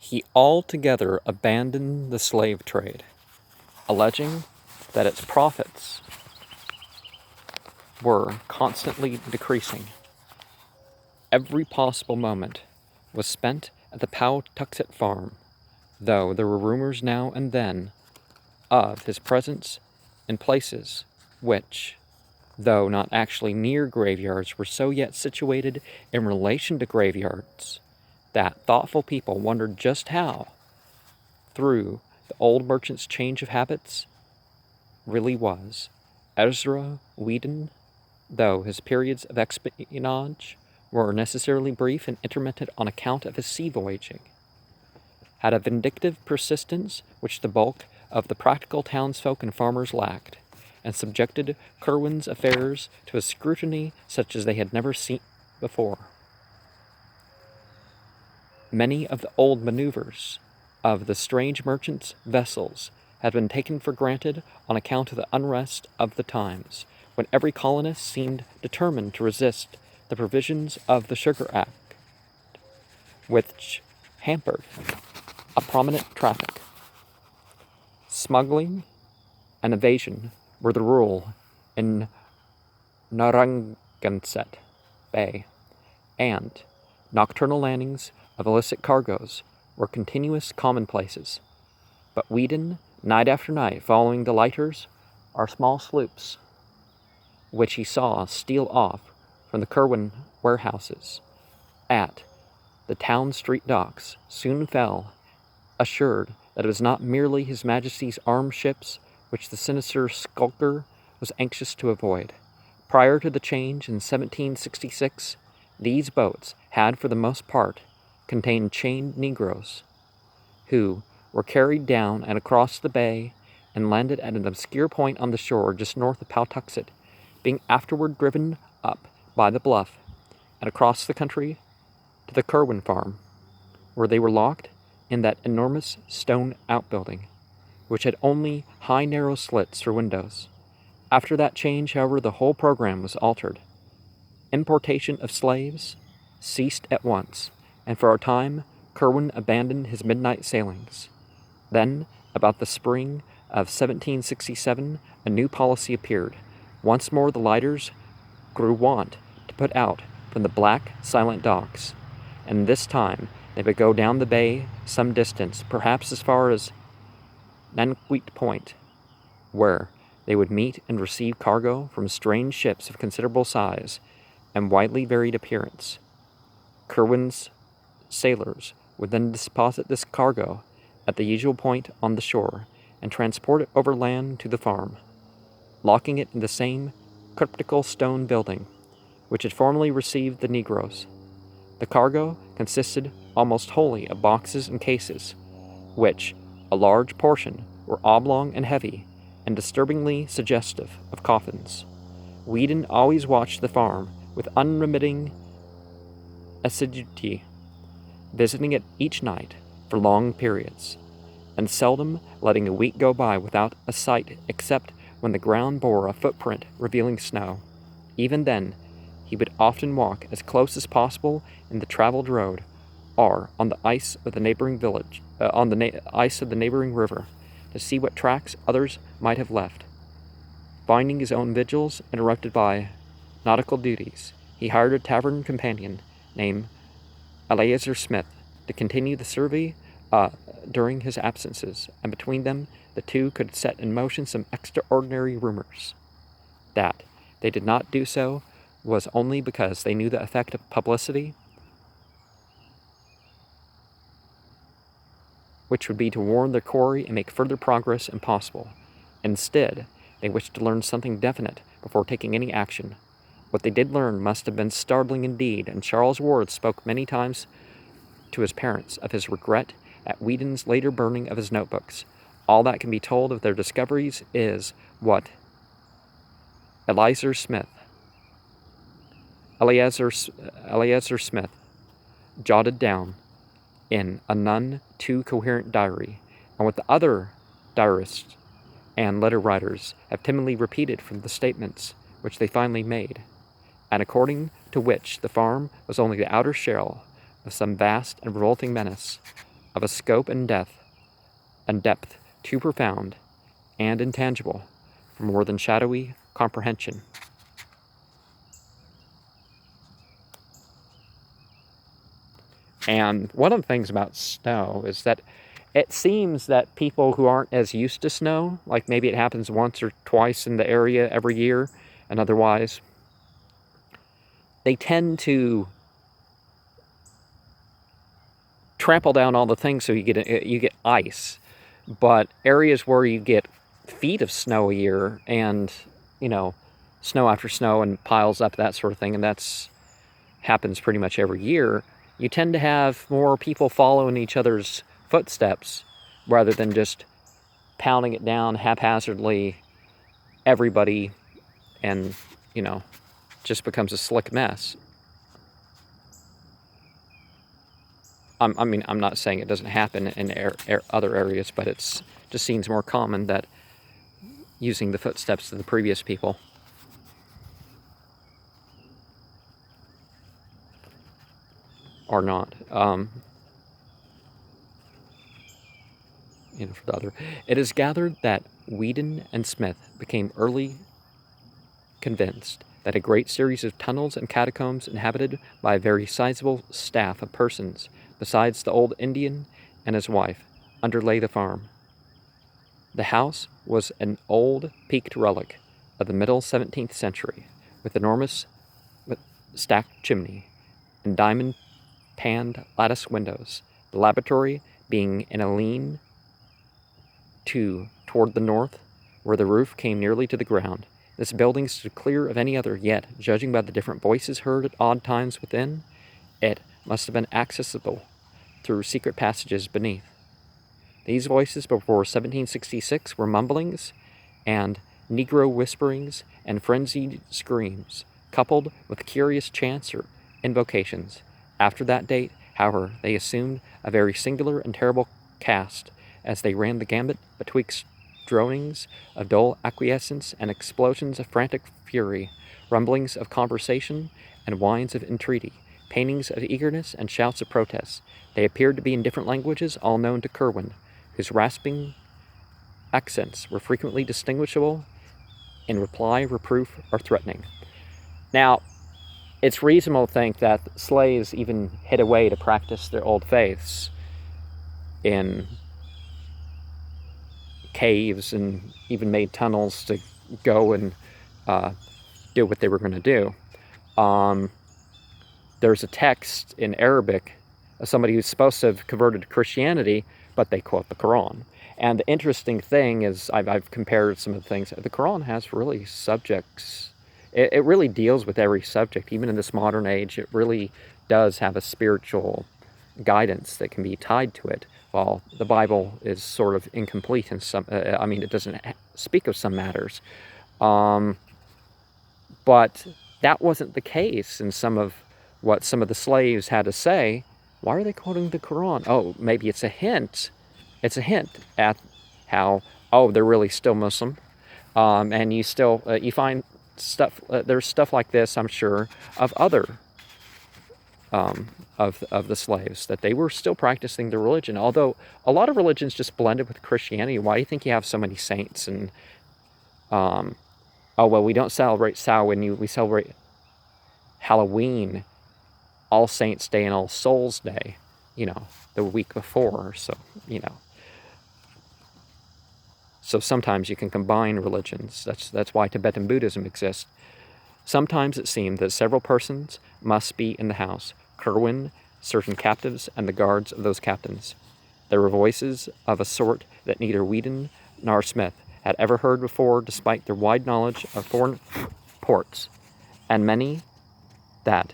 he altogether abandoned the slave trade, alleging that its profits were constantly decreasing. Every possible moment was spent at the Pawtuxet farm, though there were rumors now and then of his presence in places which, though not actually near graveyards, were so yet situated in relation to graveyards that thoughtful people wondered just how, through the old merchant's change of habits, really was. Ezra Whedon, though his periods of espionage were necessarily brief and intermittent on account of his sea voyaging, had a vindictive persistence which the bulk of the practical townsfolk and farmers lacked, and subjected Curwen's affairs to a scrutiny such as they had never seen before. Many of the old maneuvers of the strange merchant's vessels had been taken for granted on account of the unrest of the times, when every colonist seemed determined to resist the provisions of the Sugar Act, which hampered a prominent traffic. Smuggling and evasion were the rule in Narragansett Bay, and nocturnal landings of illicit cargoes were continuous commonplaces. But Whedon, night after night, following the lighters, or small sloops, which he saw steal off from the Curwen warehouses at the town street docks, soon fell assured that it was not merely His Majesty's armed ships which the sinister skulker was anxious to avoid. Prior to the change in 1766, these boats had for the most part contained chained Negroes, who were carried down and across the bay and landed at an obscure point on the shore just north of Pawtuxet, being afterward driven up by the bluff and across the country to the Curwen farm, where they were locked in that enormous stone outbuilding, which had only high narrow slits for windows. After that change, however, the whole program was altered. Importation of slaves ceased at once, and for a time Curwen abandoned his midnight sailings. Then, about the spring of 1767, a new policy appeared. Once more the lighters grew wont to put out from the black, silent docks, and this time they would go down the bay some distance, perhaps as far as Nanquit Point, where they would meet and receive cargo from strange ships of considerable size and widely varied appearance. Curwen's sailors would then deposit this cargo at the usual point on the shore and transport it overland to the farm, locking it in the same cryptical stone building which had formerly received the Negroes. The cargo consisted almost wholly of boxes and cases, which, a large portion, were oblong and heavy, and disturbingly suggestive of coffins. Whedon always watched the farm with unremitting assiduity, visiting it each night for long periods, and seldom letting a week go by without a sight except when the ground bore a footprint revealing snow. Even then, he would often walk as close as possible in the traveled road, or on the ice of the neighboring village, ice of the neighboring river, to see what tracks others might have left. Finding his own vigils interrupted by nautical duties, he hired a tavern companion named Eleazar Smith to continue the survey during his absences, and between them the two could set in motion some extraordinary rumors. That they did not do so was only because they knew the effect of publicity, which would be to warn their quarry and make further progress impossible. Instead, they wished to learn something definite before taking any action. What they did learn must have been startling indeed, and Charles Ward spoke many times to his parents of his regret at Whedon's later burning of his notebooks. All that can be told of their discoveries is what Eleazar Smith jotted down in a none too coherent diary, and what the other diarists and letter writers have timidly repeated from the statements which they finally made, and according to which the farm was only the outer shell of some vast and revolting menace, of a scope and depth too profound and intangible for more than shadowy comprehension. And one of the things about snow is that it seems that people who aren't as used to snow, like maybe it happens once or twice in the area every year, and otherwise, they tend to trample down all the things so you get ice. But areas where you get feet of snow a year and, snow after snow and piles up, that sort of thing, and that's happens pretty much every year, you tend to have more people following each other's footsteps rather than just pounding it down haphazardly, everybody, and, just becomes a slick mess. I'm not saying it doesn't happen in other areas, but it just seems more common that using the footsteps of the previous people. Or not. For the other. It is gathered that Whedon and Smith became early convinced that a great series of tunnels and catacombs inhabited by a very sizable staff of persons, besides the old Indian and his wife, underlay the farm. The house was an old peaked relic of the middle 17th century, with enormous stacked chimney and diamond-paned lattice windows, the laboratory being in a lean-to toward the north, where the roof came nearly to the ground. This building stood clear of any other, yet, judging by the different voices heard at odd times within, it must have been accessible through secret passages beneath. These voices before 1766 were mumblings and Negro whisperings and frenzied screams, coupled with curious chants or invocations. After that date, however, they assumed a very singular and terrible cast, as they ran the gambit betwixt dronings of dull acquiescence and explosions of frantic fury, rumblings of conversation and whines of entreaty, paintings of eagerness and shouts of protest. They appeared to be in different languages, all known to Kerwin, whose rasping accents were frequently distinguishable in reply, reproof, or threatening. Now, it's reasonable to think that slaves even hid away to practice their old faiths in caves and even made tunnels to go and do what they were going to do. There's a text in Arabic of somebody who's supposed to have converted to Christianity, but they quote the Quran. And the interesting thing is, I've compared some of the things. The Quran has really subjects. It really deals with every subject, even in this modern age. It really does have a spiritual guidance that can be tied to it, while the Bible is sort of incomplete in some. It doesn't speak of some matters, but that wasn't the case in some of what some of the slaves had to say. Why are they quoting the Quran? Oh, maybe it's a hint. It's a hint at how, they're really still Muslim, and you still you find stuff. There's stuff like this, I'm sure, of other of the slaves, that they were still practicing their religion. Although a lot of religions just blended with Christianity. Why do you think you have so many saints? And we don't celebrate Samhain. We celebrate Halloween, All Saints Day, and All Souls Day. The week before. So sometimes you can combine religions. That's why Tibetan Buddhism exists. Sometimes it seemed that several persons must be in the house: Kerwin, certain captives, and the guards of those captains. There were voices of a sort that neither Whedon nor Smith had ever heard before, despite their wide knowledge of foreign ports, and many that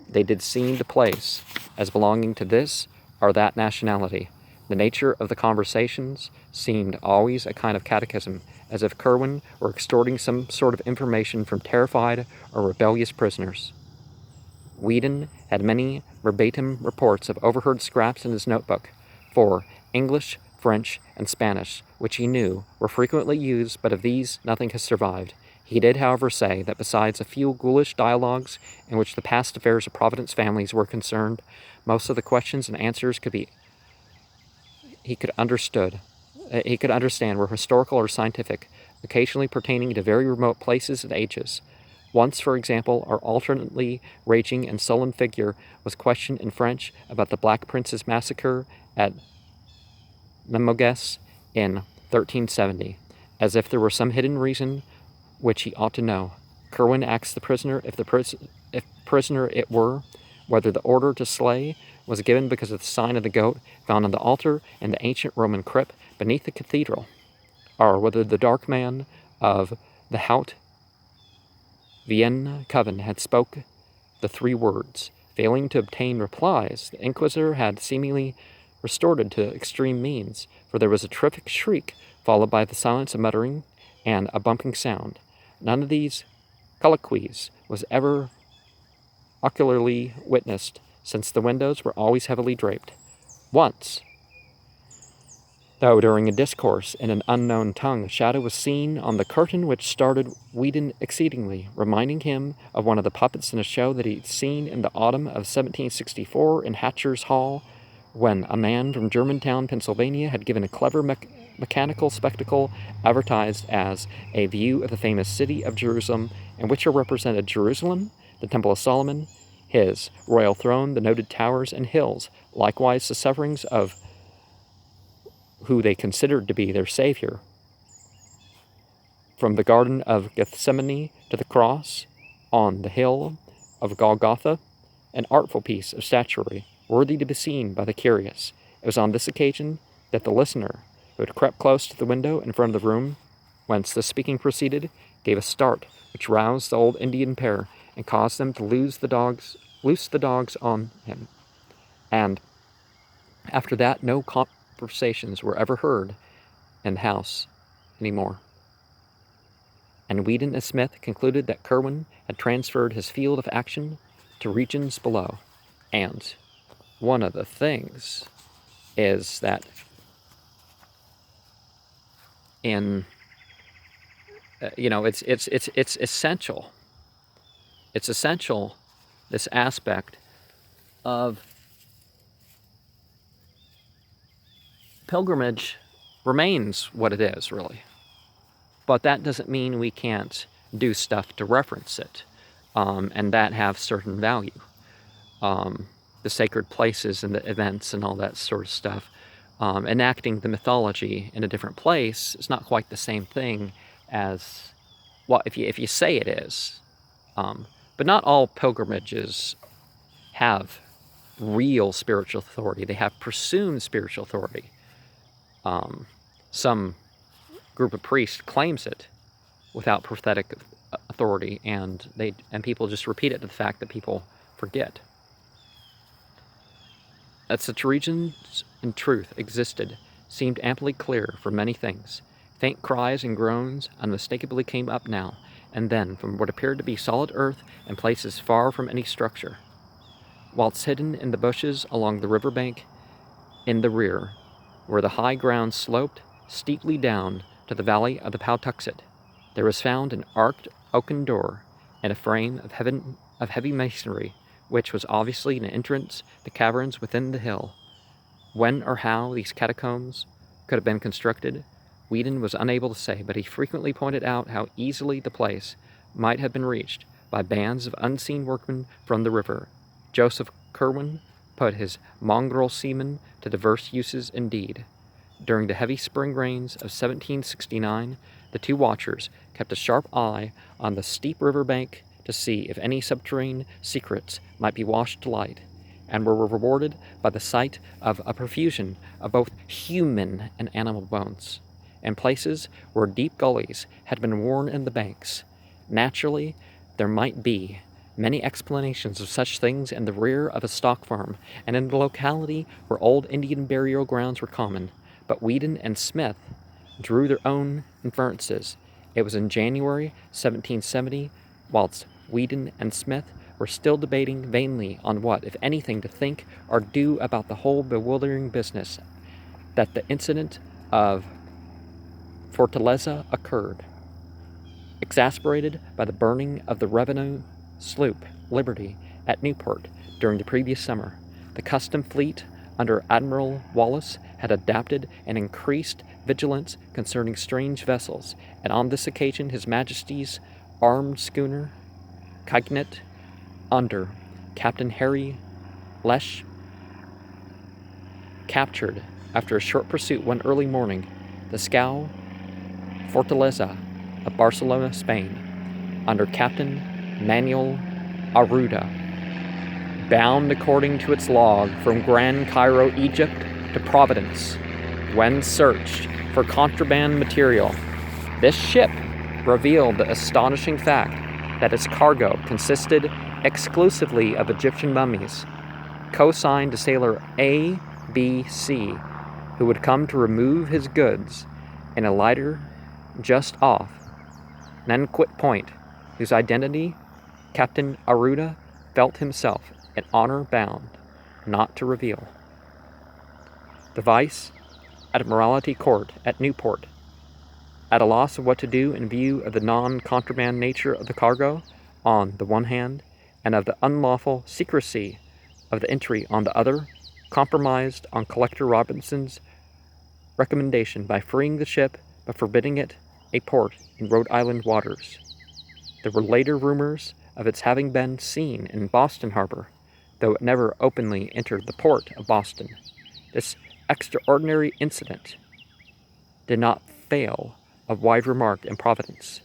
they did seem to place as belonging to this or that nationality. The nature of the conversations seemed always a kind of catechism, as if Kerwin were extorting some sort of information from terrified or rebellious prisoners. Whedon had many verbatim reports of overheard scraps in his notebook, for English, French, and Spanish, which he knew were frequently used, but of these nothing has survived. He did, however, say that besides a few ghoulish dialogues in which the past affairs of Providence families were concerned, most of the questions and answers could be he could understand were historical or scientific, occasionally pertaining to very remote places and ages. Once, for example, our alternately raging and sullen figure was questioned in French about the Black Prince's massacre at Limoges in 1370, as if there were some hidden reason which he ought to know. Curwen asked the prisoner if prisoner it were, whether the order to slay was given because of the sign of the goat found on the altar in the ancient Roman crypt beneath the cathedral, or whether the dark man of the Haute Vienne coven had spoke the 3 words. Failing to obtain replies, the inquisitor had seemingly resorted to extreme means, for there was a terrific shriek, followed by the silence of muttering and a bumping sound. None of these colloquies was ever ocularly witnessed, since the windows were always heavily draped. Once, though during a discourse in an unknown tongue, a shadow was seen on the curtain which startled Weedon exceedingly, reminding him of one of the puppets in a show that he'd seen in the autumn of 1764 in Hatcher's Hall, when a man from Germantown, Pennsylvania, had given a clever mechanical spectacle advertised as a view of the famous city of Jerusalem, in which are represented Jerusalem, the Temple of Solomon, his royal throne, the noted towers and hills, likewise the sufferings of who they considered to be their Savior. From the Garden of Gethsemane to the cross on the hill of Golgotha, an artful piece of statuary, worthy to be seen by the curious. It was on this occasion that the listener, who had crept close to the window in front of the room whence the speaking proceeded, gave a start which roused the old Indian pair and caused them to loose the dogs on him. And after that, no conversations were ever heard in the house any more. And Weedon and Smith concluded that Curwen had transferred his field of action to regions below. And one of the things is that it's essential. It's essential, this aspect of pilgrimage remains what it is, really. But that doesn't mean we can't do stuff to reference it, and that have certain value. The sacred places and the events and all that sort of stuff. Enacting the mythology in a different place is not quite the same thing as, well, if you say it is. But not all pilgrimages have real spiritual authority. They have presumed spiritual authority. Some group of priests claims it without prophetic authority, and people just repeat it to the fact that people forget. That such regions in truth existed seemed amply clear for many things. Faint cries and groans unmistakably came up now and then from what appeared to be solid earth and places far from any structure. Whilst hidden in the bushes along the river bank in the rear, where the high ground sloped steeply down to the valley of the Pawtuxet, there was found an arched oaken door and a frame of heavy masonry, which was obviously an entrance to the caverns within the hill. When or how these catacombs could have been constructed, Weedon was unable to say, but he frequently pointed out how easily the place might have been reached by bands of unseen workmen from the river. Joseph Curwen put his mongrel seamen to diverse uses indeed. During the heavy spring rains of 1769, the 2 watchers kept a sharp eye on the steep river bank to see if any subterranean secrets might be washed to light, and were rewarded by the sight of a profusion of both human and animal bones, in places where deep gullies had been worn in the banks. Naturally, there might be many explanations of such things in the rear of a stock farm and in the locality where old Indian burial grounds were common, but Weedon and Smith drew their own inferences. It was in January 1770, whilst Weedon and Smith were still debating vainly on what, if anything, to think or do about the whole bewildering business, that the incident of Fortaleza occurred. Exasperated by the burning of the revenue sloop Liberty at Newport during the previous summer, the custom fleet under Admiral Wallace, had adapted an increased vigilance concerning strange vessels, and on this occasion His Majesty's armed schooner Cygnet, under Captain Harry Lesh, captured, after a short pursuit one early morning, the scow Fortaleza of Barcelona, Spain, under Captain Manuel Arruda, bound according to its log from Grand Cairo, Egypt, to Providence, when searched for contraband material. This ship revealed the astonishing fact that its cargo consisted exclusively of Egyptian mummies, co-signed to sailor A.B.C., who would come to remove his goods in a lighter just off Nanquit Point, whose identity Captain Arruda felt himself in honor bound not to reveal. The Vice Admiralty Court at Newport, at a loss of what to do in view of the non-contraband nature of the cargo on the one hand, and of the unlawful secrecy of the entry on the other, compromised on Collector Robinson's recommendation by freeing the ship but forbidding it a port in Rhode Island waters. There were later rumors of its having been seen in Boston harbor, though it never openly entered the port of Boston. This extraordinary incident did not fail of wide remark in Providence,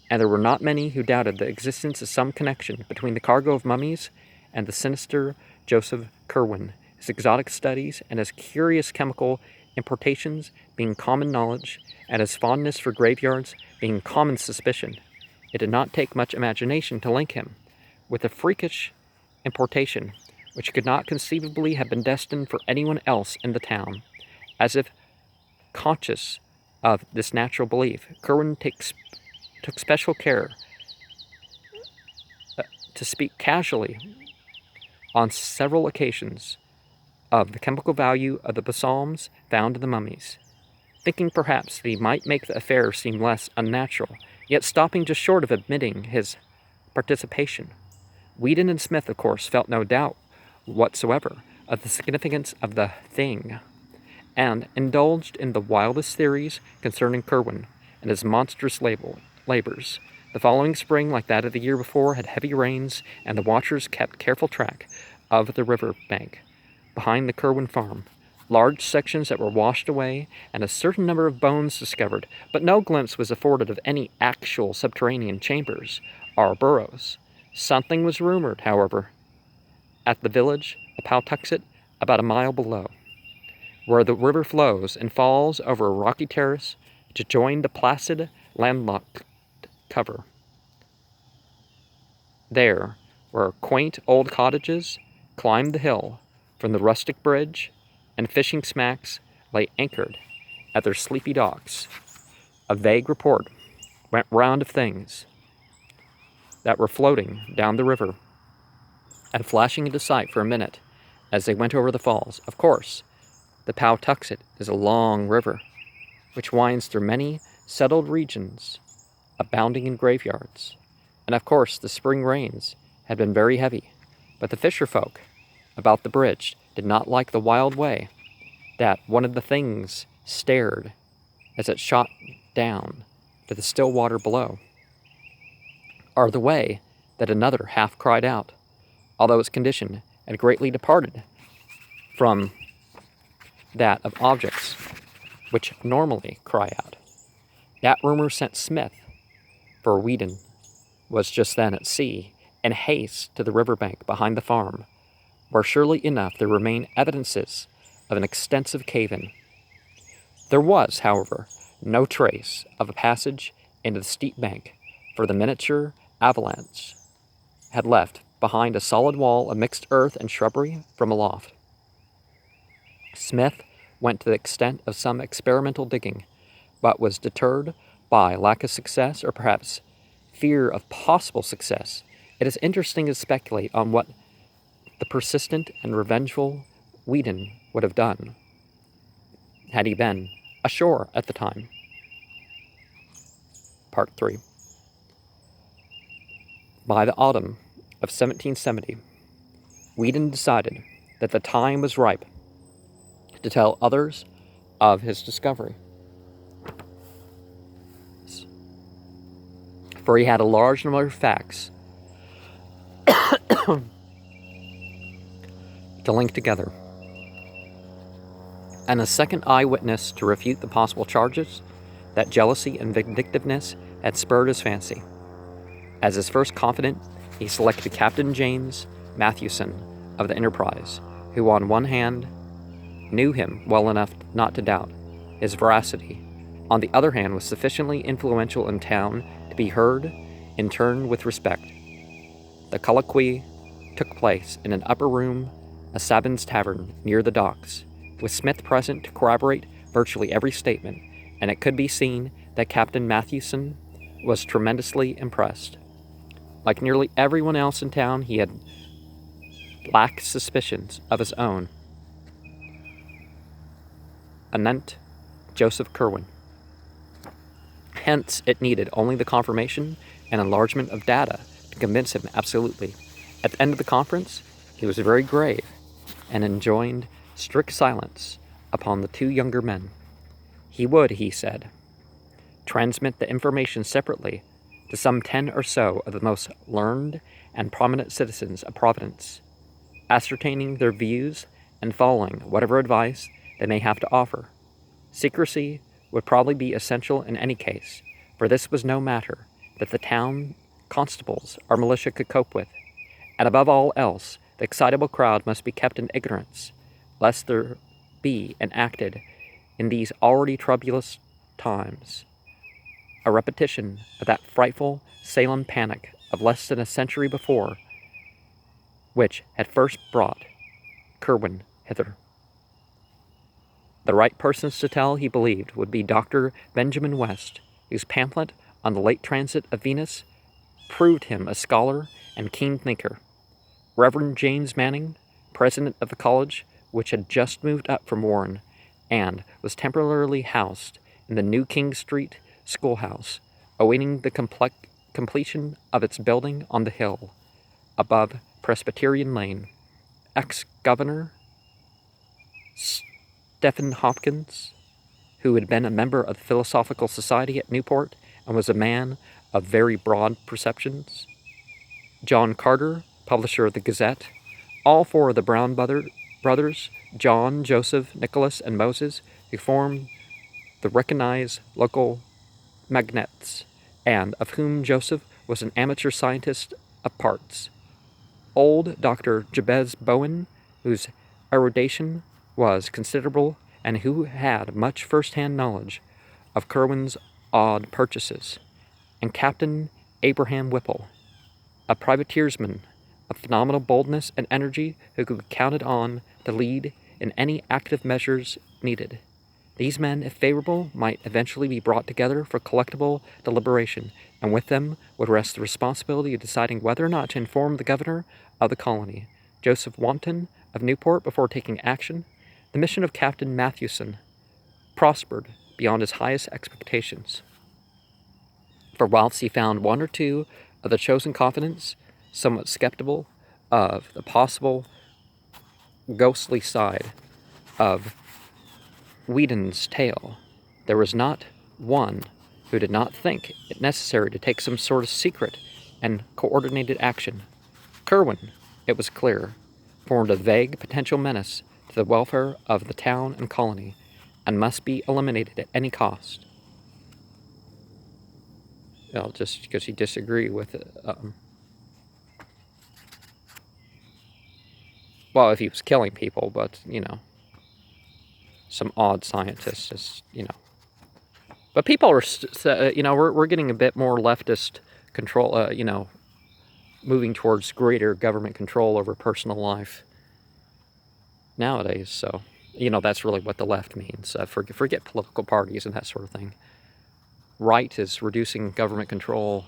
and there were not many who doubted the existence of some connection between the cargo of mummies and the sinister Joseph Curwen, his exotic studies and his curious chemical importations being common knowledge, and his fondness for graveyards being common suspicion. It did not take much imagination to link him with a freakish importation which could not conceivably have been destined for anyone else in the town. As if conscious of this natural belief, Curwen took special care to speak casually on several occasions of the chemical value of the balsams found in the mummies, thinking perhaps that he might make the affair seem less unnatural, yet stopping just short of admitting his participation. Whedon and Smith, of course, felt no doubt whatsoever of the significance of the thing, and indulged in the wildest theories concerning Curwen and his monstrous labors. The following spring, like that of the year before, had heavy rains, and the watchers kept careful track of the river bank behind the Curwen farm, large sections that were washed away, and a certain number of bones discovered, but no glimpse was afforded of any actual subterranean chambers or burrows. Something was rumored, however, at the village of Pawtuxet, about a mile below, where the river flows and falls over a rocky terrace to join the placid landlocked cover. There, where quaint old cottages climbed the hill from the rustic bridge, and fishing smacks lay anchored at their sleepy docks, a vague report went round of things that were floating down the river and flashing into sight for a minute as they went over the falls. Of course, the Pawtuxet is a long river, which winds through many settled regions abounding in graveyards, and of course the spring rains had been very heavy, but the fisher folk about the bridge did not like the wild way that one of the things stared as it shot down to the still water below, or the way that another half cried out, although its condition had greatly departed from that of objects which normally cry out. That rumor sent Smith, for Whedon was just then at sea, in haste to the riverbank behind the farm, where surely enough there remained evidences of an extensive cave-in. There was, however, no trace of a passage into the steep bank, for the miniature avalanche had left behind a solid wall of mixed earth and shrubbery from aloft. Smith went to the extent of some experimental digging, but was deterred by lack of success, or perhaps fear of possible success. It is interesting to speculate on what the persistent and revengeful Whedon would have done had he been ashore at the time. Part 3. By the autumn of 1770, Whedon decided that the time was ripe to tell others of his discovery. For he had a large number of facts to link together, and a second eyewitness to refute the possible charges that jealousy and vindictiveness had spurred his fancy. As his first confidant, he selected Captain James Mathewson of the Enterprise, who on one hand knew him well enough not to doubt his veracity, on the other hand was sufficiently influential in town to be heard in turn with respect. The colloquy took place in an upper room of Sabin's Tavern near the docks, with Smith present to corroborate virtually every statement, and it could be seen that Captain Mathewson was tremendously impressed. Like nearly everyone else in town, he had lacked suspicions of his own anent Joseph Curwen. Hence, it needed only the confirmation and enlargement of data to convince him absolutely. At the end of the conference, he was very grave and enjoined strict silence upon the two younger men. He would, he said, transmit the information separately to some 10 or so of the most learned and prominent citizens of Providence, ascertaining their views and following whatever advice they may have to offer. Secrecy would probably be essential in any case, for this was no matter that the town constables or militia could cope with, and above all else, the excitable crowd must be kept in ignorance, lest there be enacted in these already troublous times a repetition of that frightful Salem panic of less than a century before, which had first brought Curwen hither. The right persons to tell, he believed, would be Dr. Benjamin West, whose pamphlet on the late transit of Venus proved him a scholar and keen thinker. Reverend James Manning, president of the college, which had just moved up from Warren, and was temporarily housed in the New King Street schoolhouse, awaiting the completion of its building on the hill above Presbyterian Lane. Ex-governor Stephen Hopkins, who had been a member of the Philosophical Society at Newport and was a man of very broad perceptions. John Carter, publisher of the Gazette. All four of the Brown brothers, John, Joseph, Nicholas, and Moses, who formed the recognized local magnates, and of whom Joseph was an amateur scientist of parts. Old Dr. Jabez Bowen, whose erudition was considerable and who had much first-hand knowledge of Curwen's odd purchases, and Captain Abraham Whipple, a privateersman of phenomenal boldness and energy who could be counted on to lead in any active measures needed. These men, if favorable, might eventually be brought together for collectible deliberation, and with them would rest the responsibility of deciding whether or not to inform the governor of the colony, Joseph Wanton of Newport, before taking action. The mission of Captain Mathewson prospered beyond his highest expectations. For whilst he found one or two of the chosen confidants somewhat skeptical of the possible ghostly side of Whedon's tale, there was not one who did not think it necessary to take some sort of secret and coordinated action. Curwen, it was clear, formed a vague potential menace to the welfare of the town and colony, and must be eliminated at any cost. Well, just because he disagreed with it. Well, if he was killing people, but, some odd scientists, But people are, we're getting a bit more leftist control, moving towards greater government control over personal life nowadays. So, that's really what the left means. Forget political parties and that sort of thing. Right is reducing government control.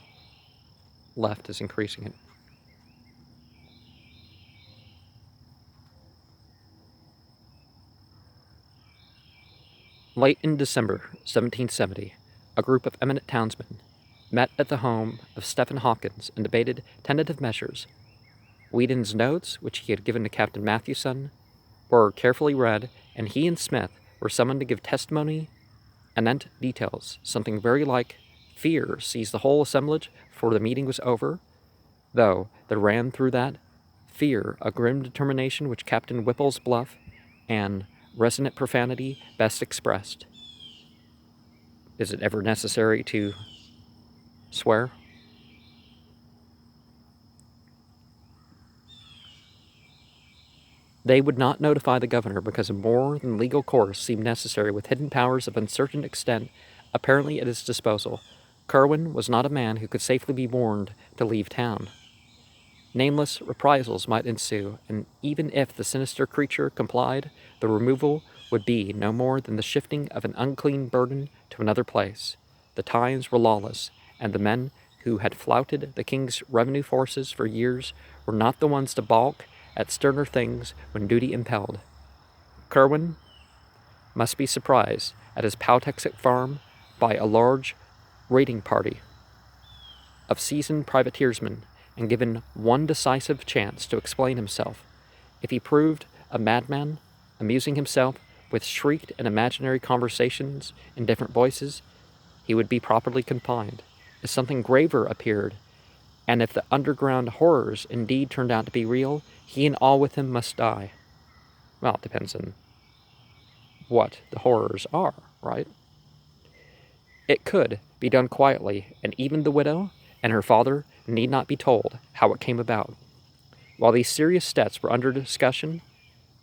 Left is increasing it. Late in December 1770, a group of eminent townsmen met at the home of Stephen Hawkins and debated tentative measures. Whedon's notes, which he had given to Captain Mathewson, were carefully read and he and Smith were summoned to give testimony anent details, something very like fear seized the whole assemblage before the meeting was over, though there ran through that fear a grim determination which Captain Whipple's bluff and resonant profanity best expressed. Is it ever necessary to swear? They would not notify the governor because a more than legal course seemed necessary with hidden powers of uncertain extent apparently at his disposal. Kerwin was not a man who could safely be warned to leave town. Nameless reprisals might ensue, and even if the sinister creature complied, the removal would be no more than the shifting of an unclean burden to another place. The times were lawless, and the men who had flouted the king's revenue forces for years were not the ones to balk at sterner things when duty impelled. Kerwin must be surprised at his Powtuxet farm by a large raiding party of seasoned privateersmen, and given one decisive chance to explain himself. If he proved a madman, amusing himself with shrieked and imaginary conversations in different voices, he would be properly confined. If something graver appeared, and if the underground horrors indeed turned out to be real, he and all with him must die. Well, it depends on what the horrors are, right? It could be done quietly, and even the widow and her father need not be told how it came about. While these serious steps were under discussion,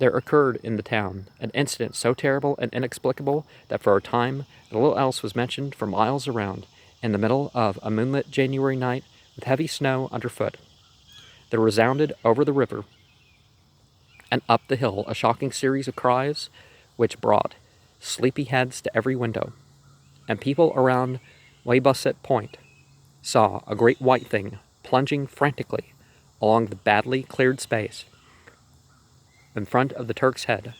there occurred in the town an incident so terrible and inexplicable that for a time little else was mentioned for miles around. In the middle of a moonlit January night, with heavy snow underfoot, there resounded over the river and up the hill a shocking series of cries which brought sleepy heads to every window, and people around Weybosset Point saw a great white thing plunging frantically along the badly cleared space in front of the Turk's Head.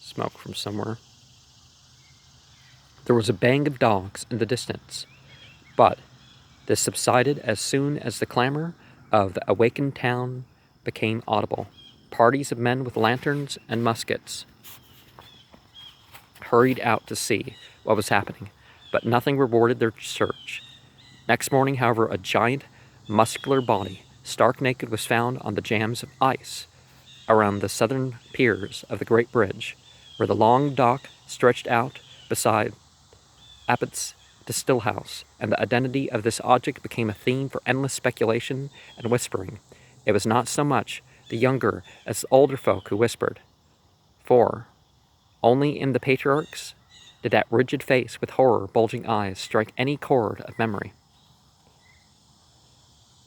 Smoke from somewhere. There was a bang of dogs in the distance, but this subsided as soon as the clamor of the awakened town became audible. Parties of men with lanterns and muskets hurried out to see what was happening, but nothing rewarded their search. Next morning, however, a giant, muscular body, stark naked, was found on the jams of ice around the southern piers of the great bridge, where the long dock stretched out beside Abbott's Distill House, and the identity of this object became a theme for endless speculation and whispering. It was not so much the younger as the older folk who whispered, for only in the patriarchs did that rigid face with horror-bulging eyes strike any chord of memory.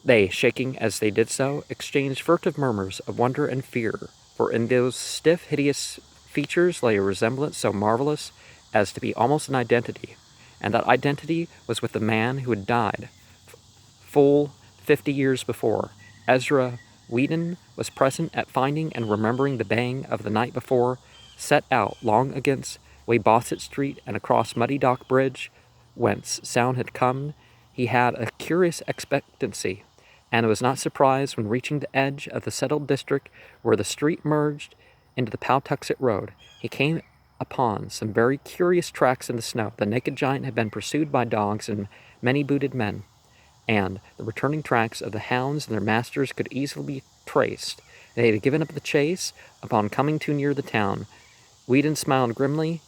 They, shaking as they did so, exchanged furtive murmurs of wonder and fear, for in those stiff, hideous features lay a resemblance so marvelous as to be almost an identity, and that identity was with the man who had died full 50 years before. Ezra Whedon was present at finding and remembering the bang of the night before, set out long against Weybosset Street and across Muddy Dock Bridge, whence sound had come. He had a curious expectancy, and was not surprised when reaching the edge of the settled district where the street merged into the Powtuxet Road. He came upon some very curious tracks in the snow. The naked giant had been pursued by dogs and many-booted men, and the returning tracks of the hounds and their masters could easily be traced. They had given up the chase upon coming too near the town. Whedon smiled grimly,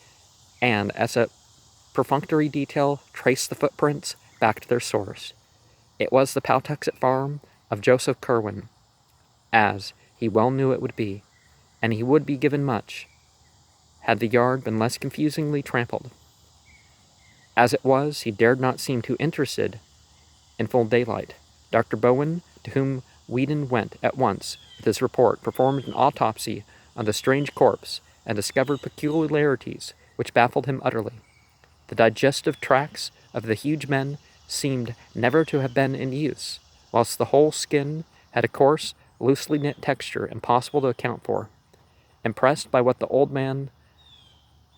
and as a perfunctory detail traced the footprints back to their source. It was the Powtuxet farm of Joseph Kerwin, as he well knew it would be, and he would be given much had the yard been less confusingly trampled. As it was, he dared not seem too interested in full daylight. Dr. Bowen, to whom Whedon went at once with his report, performed an autopsy on the strange corpse and discovered peculiarities which baffled him utterly. The digestive tracts of the huge men seemed never to have been in use, whilst the whole skin had a coarse, loosely knit texture impossible to account for. Impressed by what the old man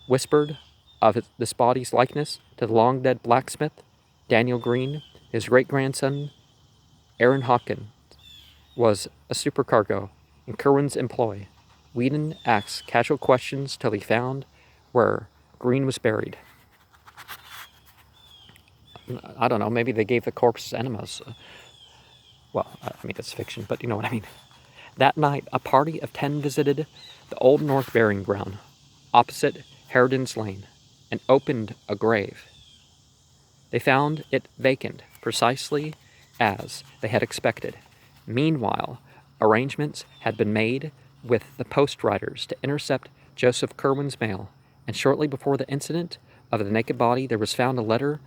whispered of this body's likeness to the long-dead blacksmith, Daniel Green, his great-grandson, Aaron Hawkins, was a supercargo in Kerwin's employ. Whedon asked casual questions till he found where Green was buried. I don't know, maybe they gave the corpses enemas. Well, I mean, it's fiction, but you know what I mean. That night, a party of 10 visited the Old North Burying Ground, opposite Harridan's Lane, and opened a grave. They found it vacant, precisely as they had expected. Meanwhile, arrangements had been made with the post riders to intercept Joseph Kerwin's mail, and shortly before the incident of the naked body, there was found a letter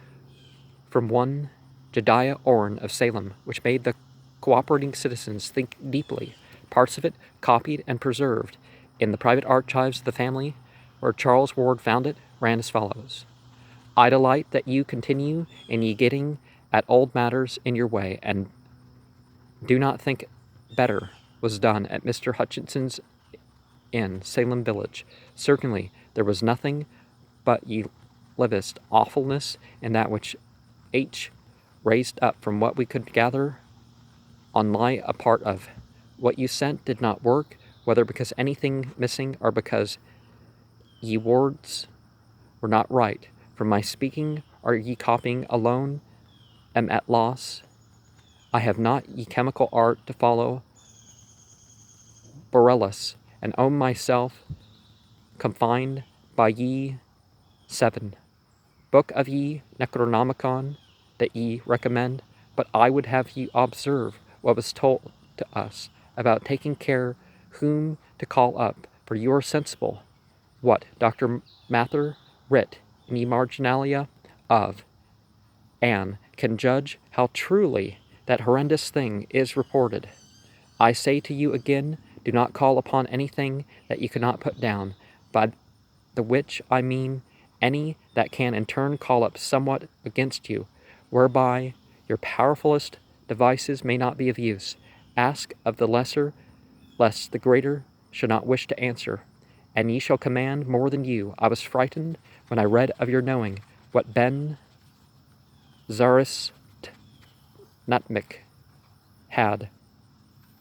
from one Jedediah Orrin of Salem, which made the cooperating citizens think deeply. Parts of it, copied and preserved in the private archives of the family, where Charles Ward found it, ran as follows: I delight that you continue in ye getting at old matters in your way, and do not think better was done at Mr. Hutchinson's inn, Salem village. Certainly there was nothing but ye livest awfulness in that which H raised up from what we could gather on lie a part of. What you sent did not work, whether because anything missing or because ye words were not right. From my speaking or ye copying alone am at loss. I have not ye chemical art to follow Borellus, and own myself confined by ye 7 book of ye Necronomicon that ye recommend, but I would have ye observe what was told to us about taking care whom to call up, for you are sensible what Dr. Mather writ in ye marginalia of, and can judge how truly that horrendous thing is reported. I say to you again, do not call upon anything that you cannot put down, by the which I mean any that can in turn call up somewhat against you, whereby your powerfulest devices may not be of use. Ask of the lesser, lest the greater should not wish to answer, and ye shall command more than you. I was frightened when I read of your knowing what Ben Zaris Nutmik had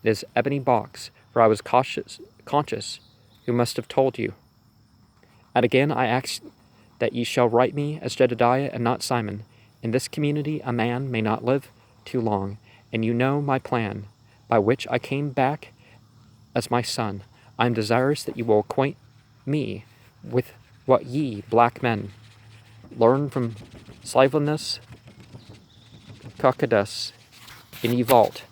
in his ebony box, for I was conscious who must have told you. And again I ask that ye shall write me as Jedediah and not Simon. In this community a man may not live too long, and you know my plan, by which I came back as my son. I am desirous that you will acquaint me with what ye, black men, learn from Slivelinus Coccadus in ye vault,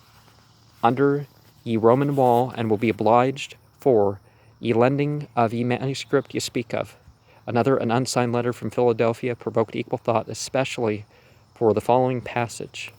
under ye Roman wall, and will be obliged for ye lending of ye manuscript ye speak of. Another, an unsigned letter from Philadelphia, provoked equal thought, especially for the following passage.